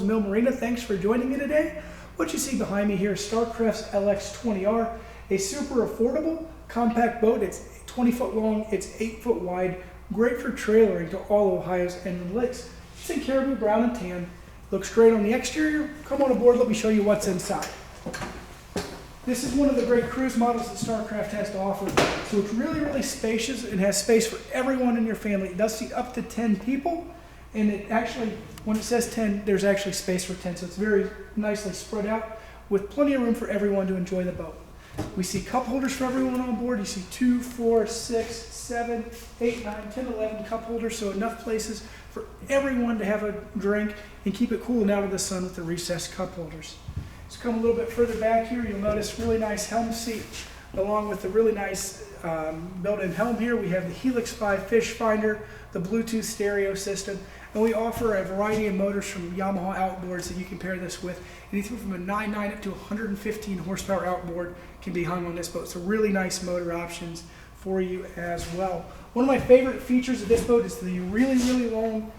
Mill Marina. Thanks for joining me today. What you see behind me here is Starcraft's LX20R, a super affordable, compact boat. It's 20 foot long, it's 8 foot wide, great for trailering to all Ohio's inland lakes. It's in caribou brown and tan. Looks great on the exterior. Come on aboard, let me show you what's inside. This is one of the great cruise models that Starcraft has to offer. So it's really spacious and has space for everyone in your family. It does seat up to 10 people, and it actually, when it says 10, there's actually space for 10, so it's very nicely spread out with plenty of room for everyone to enjoy the boat. We see cup holders for everyone on board. You see 2, 4, 6, 7, 8, 9, 10, 11 cup holders, so enough places for everyone to have a drink and keep it cool and out of the sun with the recessed cup holders. Let's come a little bit further back here. You'll notice really nice helm seat along with the really nice built-in helm here. We have the Helix 5 fish finder, the Bluetooth stereo system, and we offer a variety of motors from Yamaha outboards that you can pair this with. Anything from a 9.9 up to 115 horsepower outboard can be hung on this boat. So really nice motor options for you as well. One of my favorite features of this boat is the really long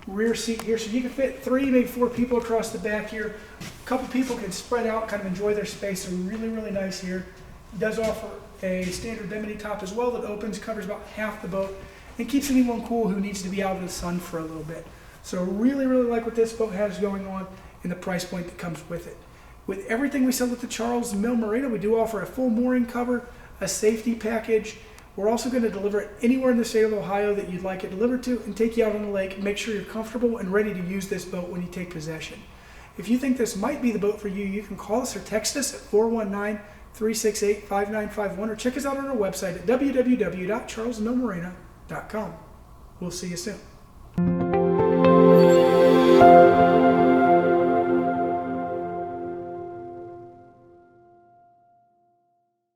rear seat here, so you can fit 3, maybe 4 people across the back here. A couple people can spread out, kind of enjoy their space. So really nice here. It does offer a standard bimini top as well that opens, covers about half the boat, and keeps anyone cool who needs to be out in the sun for a little bit. So really like what this boat has going on and the price point that comes with it. With everything we sell at the Charles Mill Marina, we do offer a full mooring cover, a safety package. We're also going to deliver it anywhere in the state of Ohio that you'd like it delivered to and take you out on the lake. Make sure you're comfortable and ready to use this boat when you take possession. If you think this might be the boat for you, you can call us or text us at 419-368-5951 or check us out on our website at www.charlesmillmarina.com. We'll see you soon.